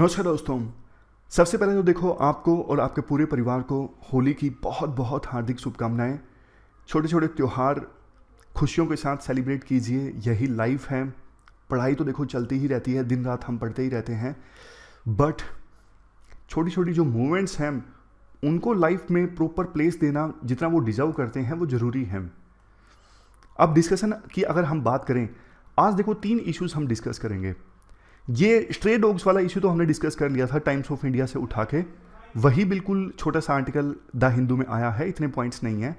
नमस्कार दोस्तों। सबसे पहले तो देखो, आपको और आपके पूरे परिवार को होली की बहुत बहुत हार्दिक शुभकामनाएं। छोटे छोटे त्यौहार खुशियों के साथ सेलिब्रेट कीजिए, यही लाइफ है। पढ़ाई तो देखो चलती ही रहती है, दिन रात हम पढ़ते ही रहते हैं, बट छोटी छोटी जो मूवमेंट्स हैं उनको लाइफ में प्रॉपर प्लेस देना, जितना वो डिजर्व करते हैं वो ज़रूरी है। अब डिस्कशन की अगर हम बात करें, आज देखो 3 इश्यूज हम डिस्कस करेंगे। ये स्ट्रे डॉग्स वाला इशू तो हमने डिस्कस कर लिया था टाइम्स ऑफ इंडिया से उठा के, वही बिल्कुल छोटा सा आर्टिकल द हिंदू में आया है, इतने पॉइंट्स नहीं है।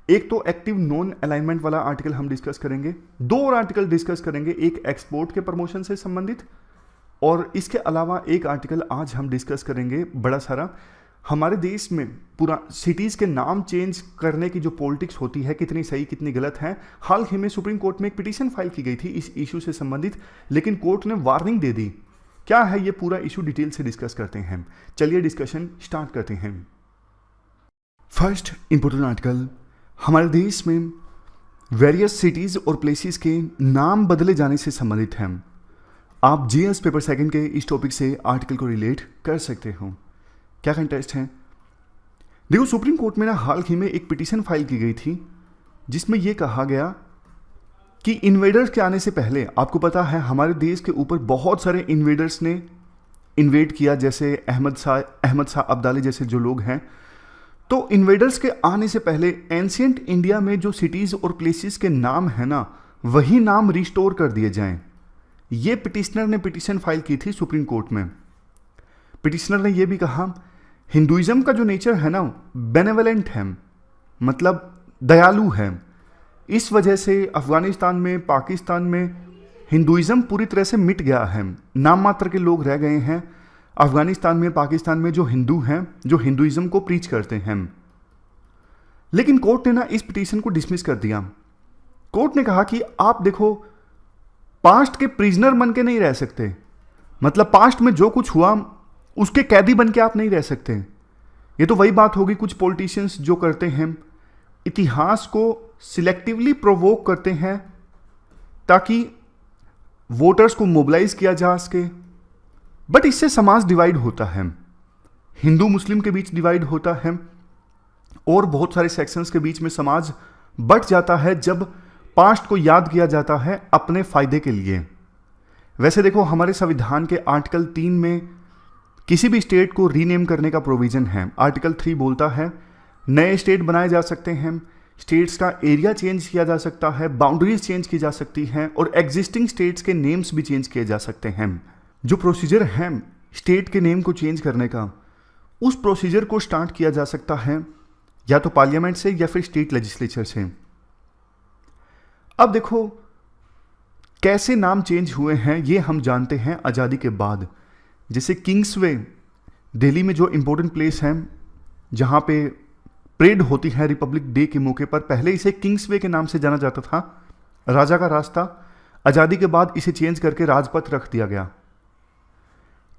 एक तो एक्टिव नॉन अलाइनमेंट वाला आर्टिकल हम डिस्कस करेंगे, 2 और आर्टिकल डिस्कस करेंगे, एक एक्सपोर्ट के प्रमोशन से संबंधित, और इसके अलावा एक आर्टिकल आज हम डिस्कस करेंगे बड़ा सारा, हमारे देश में पूरा सिटीज़ के नाम चेंज करने की जो पॉलिटिक्स होती है कितनी सही कितनी गलत है। हाल ही में सुप्रीम कोर्ट में एक पिटीशन फाइल की गई थी इस इशू से संबंधित, लेकिन कोर्ट ने वार्निंग दे दी। क्या है ये पूरा इशू, डिटेल से डिस्कस करते हैं। चलिए डिस्कशन स्टार्ट करते हैं। फर्स्ट इंपोर्टेंट आर्टिकल, हमारे देश में वेरियस सिटीज़ और प्लेसेस के नाम बदले जाने से संबंधित है। आप जीएस पेपर सेकंड के इस टॉपिक से आर्टिकल को रिलेट कर सकते हो। क्या कंटेस्ट है? देखो, सुप्रीम कोर्ट में ना हाल ही में एक पिटीशन फाइल की गई थी जिसमें यह कहा गया कि इन्वेडर्स के आने से पहले, आपको पता है हमारे देश के ऊपर बहुत सारे इन्वेडर्स ने इन्वेड किया, जैसे अहमद शाह अब्दाली जैसे जो लोग हैं। तो इन्वेडर्स के आने से पहले एंशियंट इंडिया में जो सिटीज़ और प्लेसेस के नाम है ना, वही नाम रिस्टोर कर दिए जाएं। ये पिटिशनर ने पिटीशन फाइल की थी सुप्रीम कोर्ट में। पिटिशनर ने यह भी कहा, हिंदुइज्म का जो नेचर है ना, बेनेवलेंट है, मतलब दयालु है। इस वजह से अफगानिस्तान में, पाकिस्तान में हिंदुइज्म पूरी तरह से मिट गया है, नाम मात्र के लोग रह गए हैं अफगानिस्तान में, पाकिस्तान में जो हिंदू हैं, जो हिंदुइज्म को प्रीच करते हैं। लेकिन कोर्ट ने ना इस पिटीशन को डिसमिस कर दिया। कोर्ट ने कहा कि आप देखो, पास्ट के प्रिजनर बन के नहीं रह सकते, मतलब पास्ट में जो कुछ हुआ उसके कैदी बन के आप नहीं रह सकते। ये तो वही बात होगी कुछ पॉलिटिशियंस जो करते हैं, इतिहास को सिलेक्टिवली प्रोवोक करते हैं ताकि वोटर्स को मोबिलाइज किया जा सके। बट इससे समाज डिवाइड होता है, हिंदू मुस्लिम के बीच डिवाइड होता है, और बहुत सारे सेक्शंस के बीच में समाज बट जाता है जब पास्ट को याद किया जाता है अपने फायदे के लिए। वैसे देखो, हमारे संविधान के आर्टिकल 3 में किसी भी स्टेट को रीनेम करने का प्रोविजन है। आर्टिकल 3 बोलता है नए स्टेट बनाए जा सकते हैं, स्टेट्स का एरिया चेंज किया जा सकता है, बाउंड्रीज चेंज की जा सकती हैं, और एग्जिस्टिंग स्टेट्स के नेम्स भी चेंज किए जा सकते हैं। जो प्रोसीजर है स्टेट के नेम को चेंज करने का, उस प्रोसीजर को स्टार्ट किया जा सकता है या तो पार्लियामेंट से या फिर स्टेट लेजिस्लेचर से। अब देखो कैसे नाम चेंज हुए हैं ये हम जानते हैं आज़ादी के बाद। जैसे किंग्सवे दिल्ली में जो इम्पोर्टेंट प्लेस है जहाँ पे परेड होती है रिपब्लिक डे के मौके पर, पहले इसे किंग्सवे के नाम से जाना जाता था, राजा का रास्ता। आज़ादी के बाद इसे चेंज करके राजपथ रख दिया गया।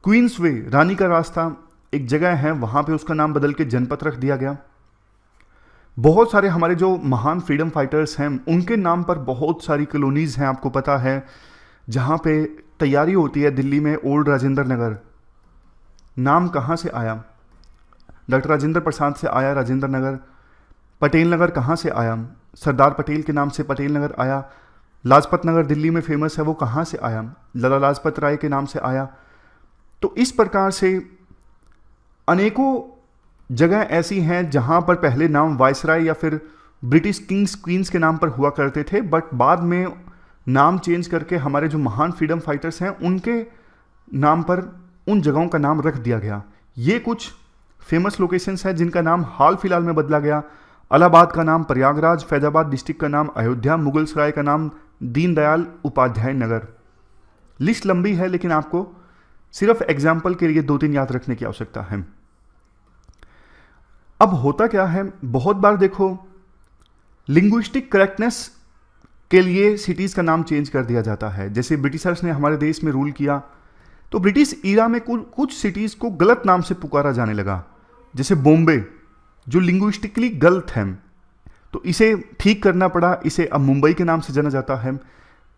क्वींसवे, रानी का रास्ता एक जगह है, वहाँ पे उसका नाम बदल के जनपथ रख दिया गया। बहुत सारे हमारे जो महान फ्रीडम फाइटर्स हैं उनके नाम पर बहुत सारी कॉलोनीज़ हैं, आपको पता है, जहाँ पे तैयारी होती है। दिल्ली में ओल्ड राजेंद्र नगर नाम कहाँ से आया? डॉक्टर राजेंद्र प्रसाद से आया राजेंद्र नगर। पटेल नगर कहाँ से आया? सरदार पटेल के नाम से पटेल नगर आया। लाजपत नगर दिल्ली में फेमस है, वो कहाँ से आया? लाला लाजपत राय के नाम से आया। तो इस प्रकार से अनेकों जगह ऐसी हैं जहाँ पर पहले नाम वायसराय या फिर ब्रिटिश किंग्स क्वींस के नाम पर हुआ करते थे, बट बाद में नाम चेंज करके हमारे जो महान फ्रीडम फाइटर्स हैं उनके नाम पर उन जगहों का नाम रख दिया गया। ये कुछ फेमस लोकेशंस हैं जिनका नाम हाल फिलहाल में बदला गया। इलाहाबाद का नाम प्रयागराज, फैजाबाद डिस्ट्रिक्ट का नाम अयोध्या, मुगल सराय का नाम दीनदयाल उपाध्याय नगर। लिस्ट लंबी है लेकिन आपको सिर्फ एग्जाम्पल के लिए 2-3 याद रखने की आवश्यकता है। अब होता क्या है, बहुत बार देखो लिंग्विस्टिक करेक्टनेस के लिए सिटीज़ का नाम चेंज कर दिया जाता है। जैसे ब्रिटिशर्स ने हमारे देश में रूल किया तो ब्रिटिश ईरा में कुछ सिटीज़ को गलत नाम से पुकारा जाने लगा। जैसे बॉम्बे जो लिंग्विस्टिकली गलत है, तो इसे ठीक करना पड़ा, इसे अब मुंबई के नाम से जाना जाता है।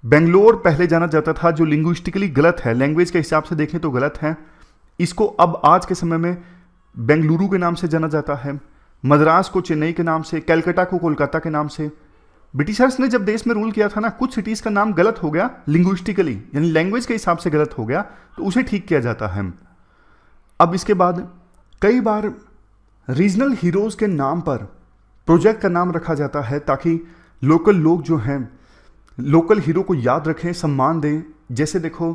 बेंगलोर पहले जाना जाता था जो लिंग्विस्टिकली गलत है, लैंग्वेज के हिसाब से देखें तो गलत है, इसको अब आज के समय में बेंगलुरु के नाम से जाना जाता है, मद्रास को चेन्नई के नाम से, कलकत्ता को कोलकाता के नाम से। ब्रिटिशर्स ने जब देश में रूल किया था ना, कुछ सिटीज़ का नाम गलत हो गया लिंग्विस्टिकली, यानी लैंग्वेज के हिसाब से गलत हो गया, तो उसे ठीक किया जाता है। अब इसके बाद कई बार रीजनल हीरोज़ के नाम पर प्रोजेक्ट का नाम रखा जाता है ताकि लोकल लोग जो हैं लोकल हीरो को याद रखें, सम्मान दें। जैसे देखो,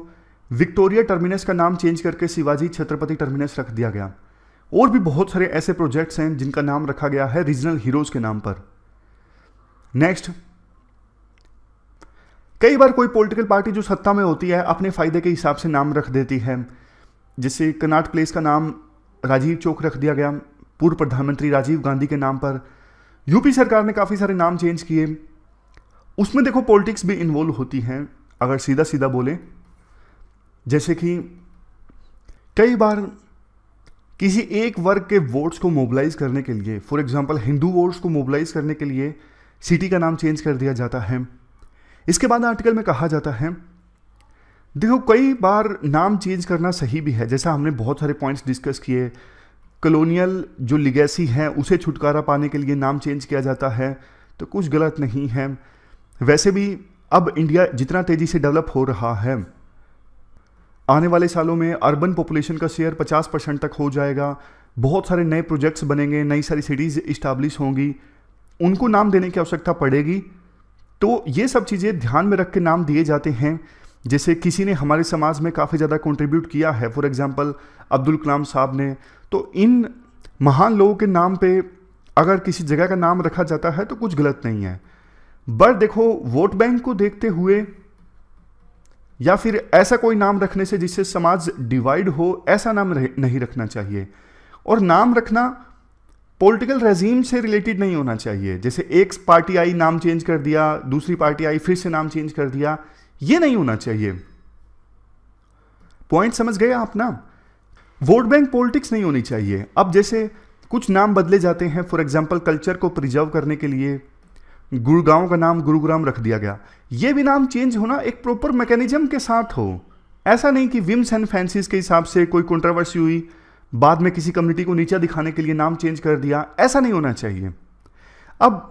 विक्टोरिया टर्मिनस का नाम चेंज करके शिवाजी छत्रपति टर्मिनस रख दिया गया। और भी बहुत सारे ऐसे प्रोजेक्ट्स हैं जिनका नाम रखा गया है रीजनल हीरोज़ के नाम पर। नेक्स्ट, कई बार कोई पॉलिटिकल पार्टी जो सत्ता में होती है अपने फायदे के हिसाब से नाम रख देती है। जैसे कनॉट प्लेस का नाम राजीव चौक रख दिया गया पूर्व प्रधानमंत्री राजीव गांधी के नाम पर। यूपी सरकार ने काफ़ी सारे नाम चेंज किए। उसमें देखो पॉलिटिक्स भी इन्वॉल्व होती हैं, अगर सीधा सीधा बोले। जैसे कि कई बार किसी एक वर्ग के वोट्स को मोबिलाइज करने के लिए, फॉर एग्जांपल हिंदू वोट्स को मोबिलाइज करने के लिए सिटी का नाम चेंज कर दिया जाता है। इसके बाद आर्टिकल में कहा जाता है, देखो कई बार नाम चेंज करना सही भी है, जैसा हमने बहुत सारे पॉइंट्स डिस्कस किए। कॉलोनियल जो लिगेसी है उसे छुटकारा पाने के लिए नाम चेंज किया जाता है, तो कुछ गलत नहीं है। वैसे भी अब इंडिया जितना तेज़ी से डेवलप हो रहा है, आने वाले सालों में अर्बन पॉपुलेशन का शेयर 50% तक हो जाएगा। बहुत सारे नए प्रोजेक्ट्स बनेंगे, नई सारी सिटीज़ इस्टाब्लिश होंगी, उनको नाम देने की आवश्यकता पड़ेगी। तो ये सब चीज़ें ध्यान में रख के नाम दिए जाते हैं। जैसे किसी ने हमारे समाज में काफ़ी ज़्यादा कंट्रीब्यूट किया है, फॉर एग्जांपल अब्दुल कलाम साहब ने, तो इन महान लोगों के नाम पे अगर किसी जगह का नाम रखा जाता है तो कुछ गलत नहीं है। बट देखो, वोट बैंक को देखते हुए या फिर ऐसा कोई नाम रखने से जिससे समाज डिवाइड हो, ऐसा नाम नहीं रखना चाहिए। और नाम रखना पॉलिटिकल रेजीम से रिलेटेड नहीं होना चाहिए। जैसे एक पार्टी आई नाम चेंज कर दिया, दूसरी पार्टी आई फिर से नाम चेंज कर दिया, ये नहीं होना चाहिए। पॉइंट समझ गए आप ना? वोट बैंक पॉलिटिक्स नहीं होनी चाहिए। अब जैसे कुछ नाम बदले जाते हैं, फॉर एग्जांपल कल्चर को प्रिजर्व करने के लिए गुड़गांव का नाम गुरुग्राम रख दिया गया। ये भी नाम चेंज होना एक प्रॉपर मैकेनिज्म के साथ हो, ऐसा नहीं कि विम्स एंड फैंसीज के हिसाब से कोई कंट्रोवर्सी हुई, बाद में किसी कम्युनिटी को नीचा दिखाने के लिए नाम चेंज कर दिया, ऐसा नहीं होना चाहिए। अब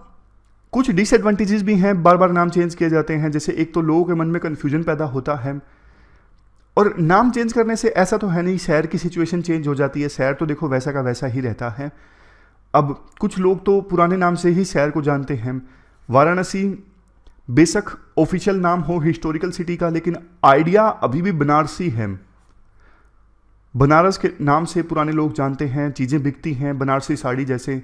कुछ डिसएडवांटेजेस भी हैं, बार बार नाम चेंज किए जाते हैं। जैसे एक तो लोगों के मन में कन्फ्यूजन पैदा होता है, और नाम चेंज करने से ऐसा तो है नहीं शहर की सिचुएशन चेंज हो जाती है। शहर तो देखो वैसा का वैसा ही रहता है। अब कुछ लोग तो पुराने नाम से ही शहर को जानते हैं। वाराणसी बेशक ऑफिशियल नाम हो हिस्टोरिकल सिटी का, लेकिन आइडिया अभी भी बनारसी है। बनारस के नाम से पुराने लोग जानते हैं, चीज़ें बिकती हैं बनारसी साड़ी जैसे।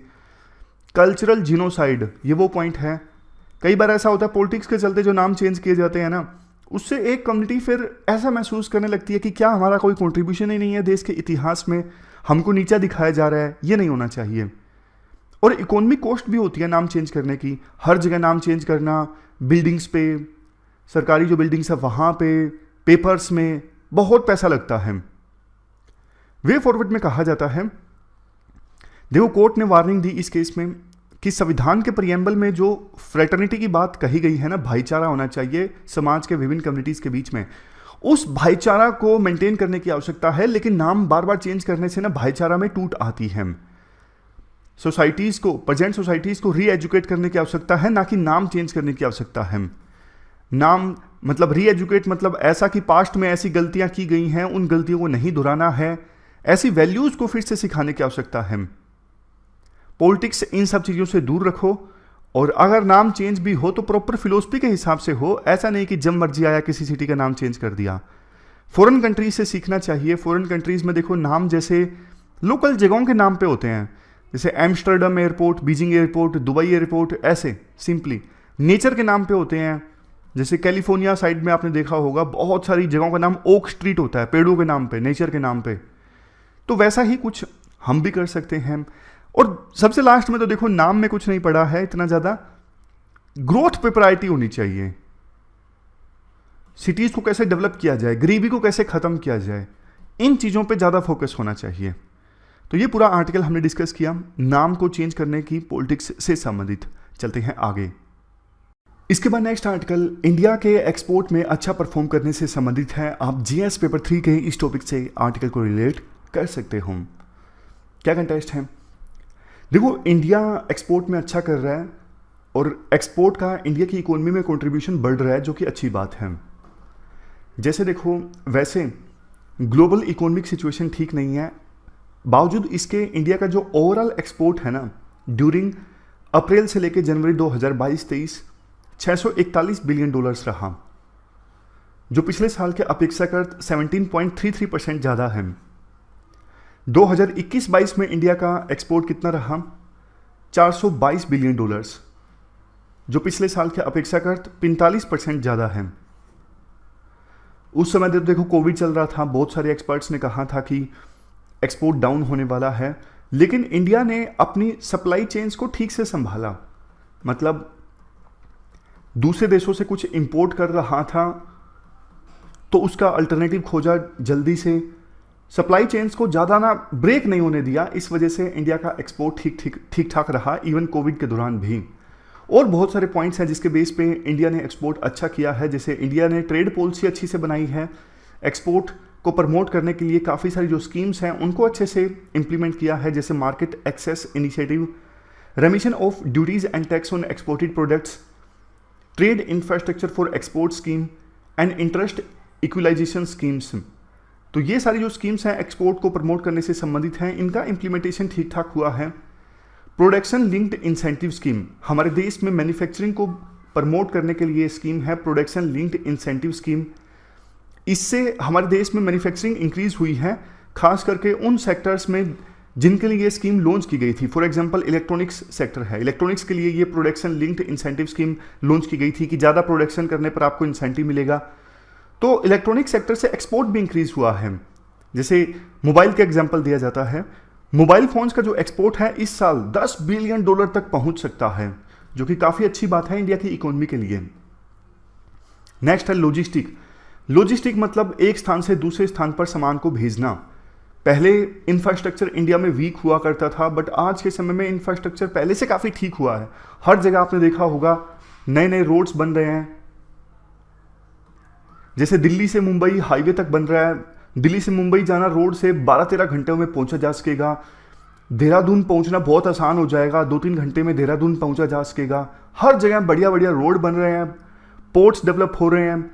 कल्चरल जिनोसाइड, ये वो पॉइंट है। कई बार ऐसा होता है पॉलिटिक्स के चलते जो नाम चेंज किए जाते हैं ना, उससे एक कम्युनिटी फिर ऐसा महसूस करने लगती है कि क्या हमारा कोई कंट्रीब्यूशन ही नहीं है देश के इतिहास में, हमको नीचा दिखाया जा रहा है। ये नहीं होना चाहिए। और इकोनॉमिक कॉस्ट भी होती है नाम चेंज करने की। हर जगह नाम चेंज करना, बिल्डिंग्स पे, सरकारी जो बिल्डिंग्स है वहाँ पे, पेपर्स में बहुत पैसा लगता है। वे फॉरवर्ड में कहा जाता है, देखो कोर्ट ने वार्निंग दी इस केस में कि संविधान के प्रियम्बल में जो फ्रेटर्निटी की बात कही गई है ना, भाईचारा होना चाहिए समाज के विभिन्न कम्युनिटीज़ के बीच में, उस भाईचारा को मेंटेन करने की आवश्यकता है। लेकिन नाम बार बार चेंज करने से ना भाईचारा में टूट आती है। सोसाइटीज़ को, प्रेजेंट सोसाइटीज़ को री एजुकेट करने की आवश्यकता है, ना कि नाम चेंज करने की आवश्यकता है। नाम मतलब री एजुकेट मतलब ऐसा कि पास्ट में ऐसी गलतियां की गई हैं, उन गलतियों को नहीं दोहराना है, ऐसी वैल्यूज़ को फिर से सिखाने की आवश्यकता है। पॉलिटिक्स इन सब चीज़ों से दूर रखो, और अगर नाम चेंज भी हो तो प्रॉपर फिलोसफी के हिसाब से हो। ऐसा नहीं कि जब मर्जी आया किसी सिटी का नाम चेंज कर दिया। फॉरेन कंट्रीज से सीखना चाहिए। फॉरेन कंट्रीज़ में देखो नाम जैसे लोकल जगहों के नाम पे होते हैं, जैसे Amsterdam airport, Beijing airport, Dubai airport, ऐसे सिंपली नेचर के नाम पे होते हैं। जैसे कैलिफोर्निया साइड में आपने देखा होगा बहुत सारी जगहों का नाम ओक स्ट्रीट होता है, पेड़ों के नाम पे, नेचर के नाम पे। तो वैसा ही कुछ हम भी कर सकते हैं। और सबसे लास्ट में तो देखो नाम में कुछ नहीं पड़ा है इतना ज़्यादा, ग्रोथ पे प्रायोरिटी होनी चाहिए। सिटीज़ को कैसे डेवलप किया जाए, गरीबी को कैसे ख़त्म किया जाए, इन चीज़ों पे ज़्यादा फोकस होना चाहिए। तो ये पूरा आर्टिकल हमने डिस्कस किया नाम को चेंज करने की पॉलिटिक्स से संबंधित। चलते हैं आगे। इसके बाद नेक्स्ट आर्टिकल इंडिया के एक्सपोर्ट में अच्छा परफॉर्म करने से संबंधित है। आप जीएस पेपर 3 के इस टॉपिक से आर्टिकल को रिलेट कर सकते हो। क्या कंटेस्ट है? देखो, इंडिया एक्सपोर्ट में अच्छा कर रहा है और एक्सपोर्ट का इंडिया की इकोनॉमी में कंट्रीब्यूशन बढ़ रहा है, जो कि अच्छी बात है। जैसे देखो, वैसे ग्लोबल इकोनॉमिक सिचुएशन ठीक नहीं है, बावजूद इसके इंडिया का जो ओवरऑल एक्सपोर्ट है ना, ड्यूरिंग अप्रैल से लेकर जनवरी 2022-23 $641 बिलियन रहा, जो पिछले साल के अपेक्षाकृत 17.33% ज़्यादा है। 2021-22 में इंडिया का एक्सपोर्ट कितना रहा? $422 बिलियन, जो पिछले साल के अपेक्षाकृत 45% ज़्यादा है। उस समय देखो कोविड चल रहा था, बहुत सारे एक्सपर्ट्स ने कहा था कि एक्सपोर्ट डाउन होने वाला है, लेकिन इंडिया ने अपनी सप्लाई चेन्स को ठीक से संभाला। मतलब दूसरे देशों से कुछ इंपोर्ट कर रहा था तो उसका अल्टरनेटिव खोजा जल्दी से, सप्लाई चेन्स को ज़्यादा ना ब्रेक नहीं होने दिया। इस वजह से इंडिया का एक्सपोर्ट ठीक ठाक रहा, इवन कोविड के दौरान भी। और बहुत सारे पॉइंट्स हैं जिसके बेस पे इंडिया ने एक्सपोर्ट अच्छा किया है। जैसे इंडिया ने ट्रेड पॉलिसी अच्छी से बनाई है, एक्सपोर्ट को प्रमोट करने के लिए काफ़ी सारी जो स्कीम्स हैं उनको अच्छे से इम्प्लीमेंट किया है, जैसे market access initiative, remission of duties and tax on exported products, trade infrastructure for export scheme and interest equalisation schemes. तो ये सारी जो स्कीम्स हैं एक्सपोर्ट को प्रमोट करने से संबंधित हैं, इनका इम्प्लीमेंटेशन ठीक ठाक हुआ है। प्रोडक्शन लिंक्ड इंसेंटिव स्कीम, हमारे देश में मैन्युफैक्चरिंग को प्रमोट करने के लिए स्कीम है प्रोडक्शन लिंक्ड इंसेंटिव स्कीम। इससे हमारे देश में मैन्युफैक्चरिंग इंक्रीज हुई है, खास करके उन सेक्टर्स में जिनके लिए ये स्कीम लॉन्च की गई थी। फॉर एग्जांपल इलेक्ट्रॉनिक्स सेक्टर है, इलेक्ट्रॉनिक्स के लिए ये production linked incentive scheme launch की गई थी कि ज़्यादा प्रोडक्शन करने पर आपको इंसेंटिव मिलेगा। तो इलेक्ट्रॉनिक सेक्टर से एक्सपोर्ट भी इंक्रीज हुआ है। जैसे मोबाइल का एग्जांपल दिया जाता है, मोबाइल फोन्स का जो एक्सपोर्ट है इस साल $10 बिलियन तक पहुंच सकता है, जो कि काफ़ी अच्छी बात है इंडिया की इकोनॉमी के लिए। नेक्स्ट है लॉजिस्टिक। लॉजिस्टिक मतलब एक स्थान से दूसरे स्थान पर सामान को भेजना। पहले इंफ्रास्ट्रक्चर इंडिया में वीक हुआ करता था, बट आज के समय में इंफ्रास्ट्रक्चर पहले से काफ़ी ठीक हुआ है। हर जगह आपने देखा होगा नए नए रोड्स बन रहे हैं। जैसे दिल्ली से मुंबई हाईवे तक बन रहा है, दिल्ली से मुंबई जाना रोड से 12-13 घंटे में पहुंचा जा सकेगा। देहरादून पहुंचना बहुत आसान हो जाएगा, 2-3 घंटे में देहरादून पहुंचा जा सकेगा। हर जगह बढ़िया बढ़िया रोड बन रहे हैं, पोर्ट्स डेवलप हो रहे हैं,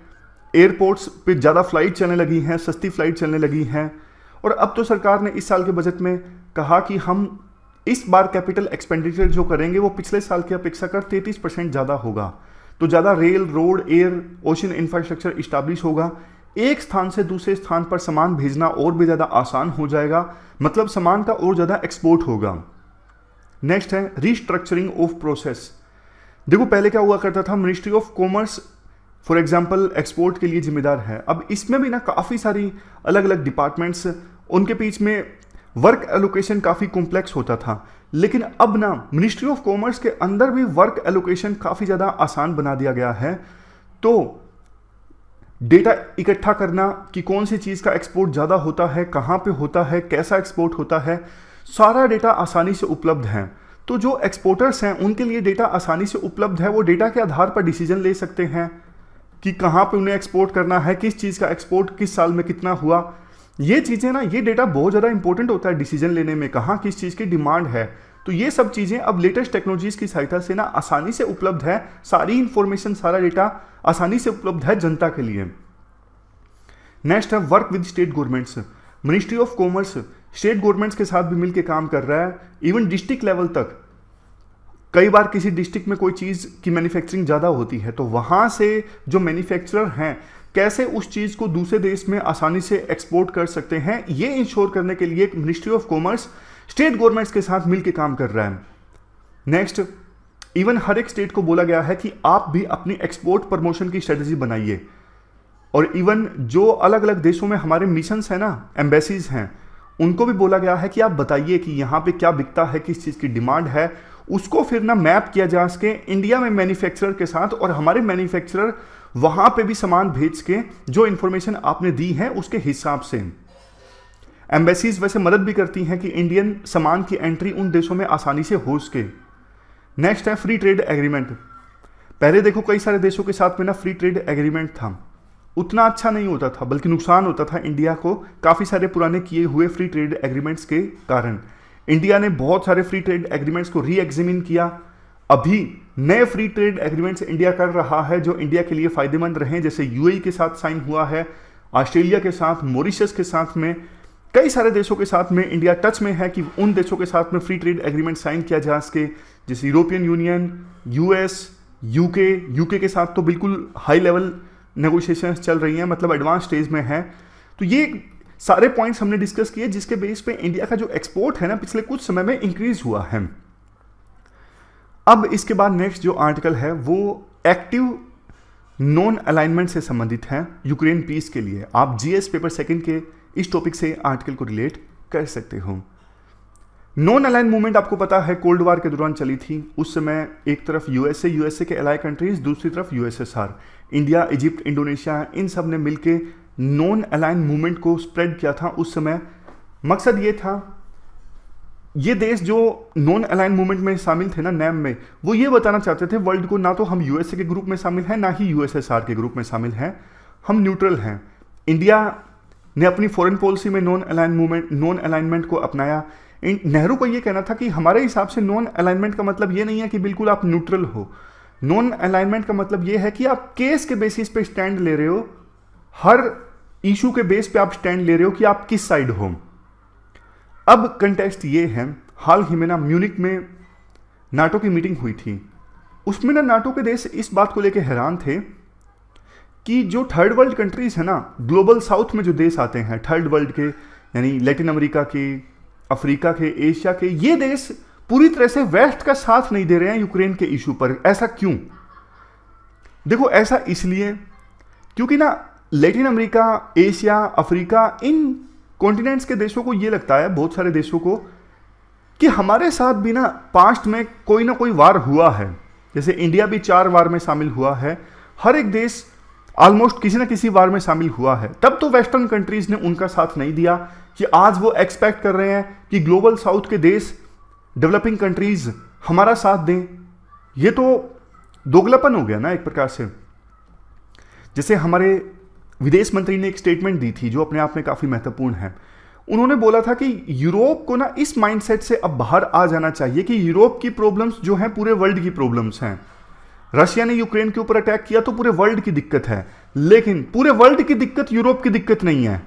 एयरपोर्ट्स पे ज़्यादा फ्लाइट चलने लगी हैं, सस्ती फ्लाइट चलने लगी हैं। और अब तो सरकार ने इस साल के बजट में कहा कि हम इस बार कैपिटल एक्सपेंडिचर जो करेंगे वो पिछले साल की अपेक्षा कर 33% ज़्यादा होगा। तो ज़्यादा rail, road, air, ocean infrastructure establish होगा। एक स्थान से दूसरे स्थान पर सामान भेजना और भी ज़्यादा आसान हो जाएगा, मतलब सामान का और ज़्यादा एक्सपोर्ट होगा। नेक्स्ट है रीस्ट्रक्चरिंग ऑफ प्रोसेस। देखो पहले क्या हुआ करता था, ministry of commerce for example export के लिए जिम्मेदार है। अब इसमें भी ना काफ़ी सारी अलग अलग डिपार्टमेंट्स, उनके बीच में वर्क एलोकेशन काफ़ी कॉम्प्लेक्स होता था। लेकिन अब ना मिनिस्ट्री ऑफ कॉमर्स के अंदर भी वर्क एलोकेशन काफ़ी ज़्यादा आसान बना दिया गया है। तो डेटा इकट्ठा करना कि कौन सी चीज़ का एक्सपोर्ट ज़्यादा होता है, कहाँ पे होता है, कैसा एक्सपोर्ट होता है, सारा डेटा आसानी से उपलब्ध है। तो जो एक्सपोर्टर्स हैं उनके लिए डेटा आसानी से उपलब्ध है, वो डेटा के आधार पर डिसीजन ले सकते हैं कि कहाँ पे उन्हें एक्सपोर्ट करना है, किस चीज़ का एक्सपोर्ट किस साल में कितना हुआ। ये चीज़ें ना, ये डेटा बहुत ज़्यादा इंपॉर्टेंट होता है डिसीजन लेने में, कहाँ किस चीज़ की डिमांड है। तो ये सब चीज़ें अब लेटेस्ट टेक्नोलॉजीज़ की सहायता से ना आसानी से उपलब्ध है। सारी इंफॉर्मेशन, सारा डेटा आसानी से उपलब्ध है जनता के लिए। नेक्स्ट है work with state governments. Ministry of commerce state governments के साथ भी मिलकर काम कर रहा है, इवन डिस्ट्रिक्ट लेवल तक। कई बार किसी डिस्ट्रिक्ट में कोई चीज़ की मैन्युफैक्चरिंग ज़्यादा होती है, तो वहाँ से जो मैन्युफैक्चरर हैं कैसे उस चीज़ को दूसरे देश में आसानी से एक्सपोर्ट कर सकते हैं, ये इंश्योर करने के लिए ministry of commerce state governments के साथ मिलकर काम कर रहा है। नेक्स्ट, इवन हर एक स्टेट को बोला गया है कि आप भी अपनी एक्सपोर्ट प्रमोशन की स्ट्रेटजी बनाइए। और इवन जो अलग अलग देशों में हमारे मिशंस हैं ना, एम्बेसीज हैं, उनको भी बोला गया है कि आप बताइए कि यहाँ पे क्या बिकता है, किस चीज़ की डिमांड है, उसको फिर ना मैप किया जा सके इंडिया में मैन्युफैक्चरर के साथ, और हमारे मैन्युफैक्चरर वहाँ पे भी सामान भेज के जो इन्फॉर्मेशन आपने दी है उसके हिसाब से। एम्बेसीज वैसे मदद भी करती हैं कि इंडियन सामान की एंट्री उन देशों में आसानी से हो सके। नेक्स्ट है फ्री ट्रेड एग्रीमेंट। पहले देखो कई सारे देशों के साथ में ना फ्री ट्रेड एग्रीमेंट था, उतना अच्छा नहीं होता था, बल्कि नुकसान होता था इंडिया को काफ़ी सारे पुराने किए हुए फ्री ट्रेड एग्रीमेंट्स के कारण। इंडिया ने बहुत सारे फ्री ट्रेड एग्रीमेंट्स को री एग्जामिन किया। अभी नए फ्री ट्रेड एग्रीमेंट्स इंडिया कर रहा है जो इंडिया के लिए फायदेमंद रहे, जैसे यूएई के साथ साइन हुआ है, ऑस्ट्रेलिया के साथ, मॉरिशस के साथ में, कई सारे देशों के साथ में इंडिया टच में है कि उन देशों के साथ में फ्री ट्रेड एग्रीमेंट साइन किया जा सके, जैसे यूरोपियन यूनियन, यूएस, यूके के साथ तो बिल्कुल हाई लेवल नेगोशिएशंस चल रही हैं, मतलब एडवांस स्टेज में है। तो ये सारे पॉइंट्स हमने डिस्कस किए जिसके बेस पे इंडिया का जो एक्सपोर्ट है ना पिछले कुछ समय में इंक्रीज हुआ है। अब इसके बाद नेक्स्ट जो आर्टिकल है वो एक्टिव नॉन अलाइनमेंट से संबंधित है यूक्रेन पीस के लिए। आप जीएस पेपर सेकंड के इस टॉपिक से आर्टिकल को रिलेट कर सकते हो। नॉन अलाइन मूवमेंट आपको पता है कोल्ड वार के दौरान चली थी। उस समय एक तरफ यूएसए के एलाई कंट्रीज, दूसरी तरफ यूएसएसआर, इंडिया, इजिप्ट, इंडोनेशिया, इन सब ने मिलकर नॉन अलाइन मूवमेंट को स्प्रेड किया था। उस समय मकसद ये था, ये देश जो नॉन अलाइन मूवमेंट में शामिल थे ना, नैम में, वो ये बताना चाहते थे वर्ल्ड को, ना तो हम यूएसए के ग्रुप में शामिल हैं ना ही यूएसएसआर के ग्रुप में शामिल हैं, हम न्यूट्रल हैं। इंडिया ने अपनी फॉरेन पॉलिसी में नॉन अलाइनमेंट को अपनाया। नेहरू को ये कहना था कि हमारे हिसाब से नॉन अलाइनमेंट का मतलब ये नहीं है कि बिल्कुल आप न्यूट्रल हो। नॉन अलाइनमेंट का मतलब ये है कि आप केस के बेसिस पे स्टैंड ले रहे हो, हर इशू के बेस पे आप स्टैंड ले रहे हो कि आप किस साइड हो। अब कंटेक्स्ट ये है, हाल ही में ना म्यूनिक में नाटो की मीटिंग हुई थी। उसमें ना नाटो के देश इस बात को लेकर हैरान थे कि जो थर्ड वर्ल्ड कंट्रीज है ना, ग्लोबल साउथ में जो देश आते हैं थर्ड वर्ल्ड के, यानी लैटिन अमेरिका के, अफ्रीका के, एशिया के, ये देश पूरी तरह से वेस्ट का साथ नहीं दे रहे हैं यूक्रेन के इशू पर। ऐसा क्यों? देखो, ऐसा इसलिए क्योंकि ना लैटिन अमेरिका, एशिया, अफ्रीका, इन कॉन्टिनेंट्स के देशों को ये लगता है, बहुत सारे देशों को, कि हमारे साथ भी ना पास्ट में कोई ना कोई वार हुआ है। जैसे इंडिया भी 4 वार में शामिल हुआ है, हर एक देश ऑलमोस्ट किसी ना किसी वार में शामिल हुआ है। तब तो वेस्टर्न कंट्रीज ने उनका साथ नहीं दिया कि आज वो एक्सपेक्ट कर रहे हैं कि ग्लोबल साउथ के देश, डेवलपिंग कंट्रीज हमारा साथ दें। ये तो दोगलापन हो गया ना एक प्रकार से। जैसे हमारे विदेश मंत्री ने एक स्टेटमेंट दी थी जो अपने आप में काफ़ी महत्वपूर्ण है। उन्होंने बोला था कि यूरोप को ना इस माइंडसेट से अब बाहर आ जाना चाहिए कि यूरोप की प्रॉब्लम्स जो हैं पूरे वर्ल्ड की प्रॉब्लम्स हैं। रशिया ने यूक्रेन के ऊपर अटैक किया तो पूरे वर्ल्ड की दिक्कत है, लेकिन पूरे वर्ल्ड की दिक्कत यूरोप की दिक्कत नहीं है।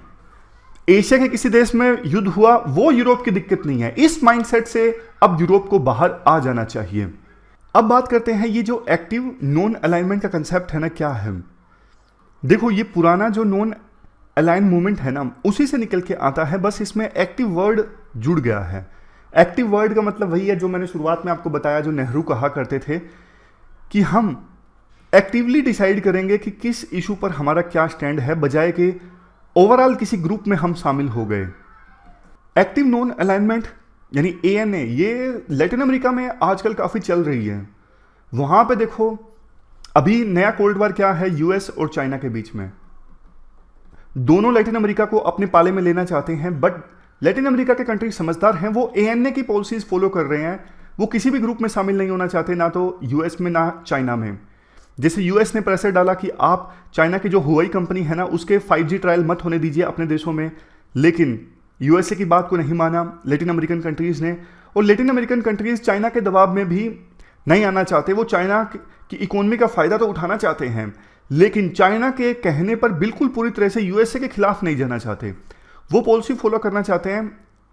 एशिया के किसी देश में युद्ध हुआ, वो यूरोप की दिक्कत नहीं है। इस माइंडसेट से अब यूरोप को बाहर आ जाना चाहिए। अब बात करते हैं ये जो एक्टिव नॉन अलाइनमेंट का कंसेप्ट है ना, क्या है। देखो, ये पुराना जो नॉन अलाइन मूवमेंट है ना, उसी से निकल के आता है, बस इसमें एक्टिव वर्ड जुड़ गया है। एक्टिव वर्ड का मतलब वही है जो मैंने शुरुआत में आपको बताया, जो नेहरू कहा करते थे कि हम एक्टिवली डिसाइड करेंगे कि किस इशू पर हमारा क्या स्टैंड है, बजाय कि ओवरऑल किसी ग्रुप में हम शामिल हो गए। एक्टिव नॉन अलाइनमेंट यानी ANA, ये लैटिन अमेरिका में आजकल काफ़ी चल रही है। वहाँ पे देखो, अभी नया कोल्ड वार क्या है यूएस और चाइना के बीच में। दोनों लैटिन अमेरिका को अपने पाले में लेना चाहते हैं, बट लैटिन अमेरिका के कंट्री समझदार हैं, वो ANA की पॉलिसीज फॉलो कर रहे हैं। वो किसी भी ग्रुप में शामिल नहीं होना चाहते, ना तो यूएस में ना चाइना में। जैसे यूएस ने प्रेशर डाला कि आप चाइना की जो हुआई कंपनी है ना, उसके 5G ट्रायल मत होने दीजिए अपने देशों में, लेकिन यूएसए की बात को नहीं माना लैटिन अमेरिकन कंट्रीज़ ने। और लैटिन अमेरिकन कंट्रीज़ चाइना के दबाव में भी नहीं आना चाहते। वो चाइना की इकोनॉमी का फ़ायदा तो उठाना चाहते हैं, लेकिन चाइना के कहने पर बिल्कुल पूरी तरह से यूएसए के खिलाफ नहीं जाना चाहते। वो पॉलिसी फॉलो करना चाहते हैं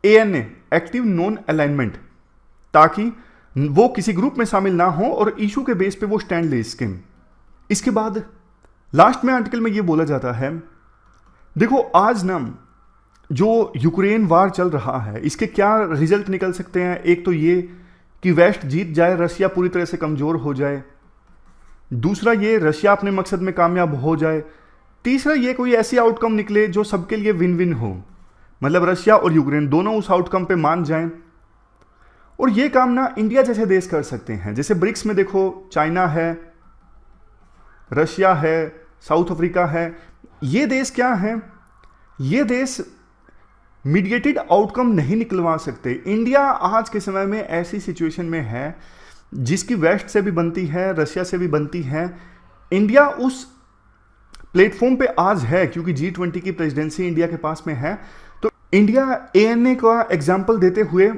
ANA, एक्टिव नॉन अलाइनमेंट, ताकि वो किसी ग्रुप में शामिल ना हो और इशू के बेस पे वो स्टैंड ले सकें। इसके बाद लास्ट में आर्टिकल में ये बोला जाता है, देखो आज ना जो यूक्रेन वार चल रहा है, इसके क्या रिजल्ट निकल सकते हैं। एक तो ये कि वेस्ट जीत जाए, रशिया पूरी तरह से कमज़ोर हो जाए। दूसरा ये, रशिया अपने मकसद में कामयाब हो जाए। तीसरा ये, कोई ऐसी आउटकम निकले जो सबके लिए विन विन हो, मतलब रशिया और यूक्रेन दोनों उस आउटकम पे मान जाएं। और ये काम ना इंडिया जैसे देश कर सकते हैं। जैसे ब्रिक्स में देखो, चाइना है, रशिया है, साउथ अफ्रीका है। ये देश क्या है, ये देश मीडिएटेड आउटकम नहीं निकलवा सकते। इंडिया आज के समय में ऐसी सिचुएशन में है जिसकी वेस्ट से भी बनती है, रशिया से भी बनती है। इंडिया उस प्लेटफॉर्म पे आज है, क्योंकि G20 की प्रेसिडेंसी इंडिया के पास में है, तो इंडिया ANA का एग्जाम्पल देते हुए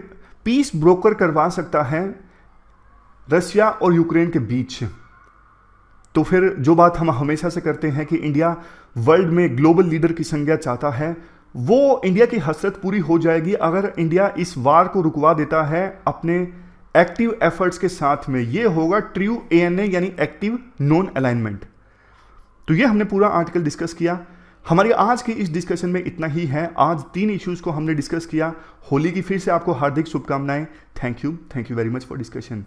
पीस ब्रोकर करवा सकता है रशिया और यूक्रेन के बीच। तो फिर जो बात हम हमेशा से करते हैं कि इंडिया वर्ल्ड में ग्लोबल लीडर की संज्ञा चाहता है, वो इंडिया की हसरत पूरी हो जाएगी अगर इंडिया इस वार को रुकवा देता है अपने एक्टिव एफर्ट्स के साथ में। ये होगा ट्रू ANA यानी एक्टिव नॉन अलाइनमेंट। तो ये हमने पूरा आर्टिकल डिस्कस किया। हमारी आज की इस डिस्कशन में इतना ही है। आज 3 इश्यूज को हमने डिस्कस किया। होली की फिर से आपको हार्दिक शुभकामनाएं। Thank you very much for discussion.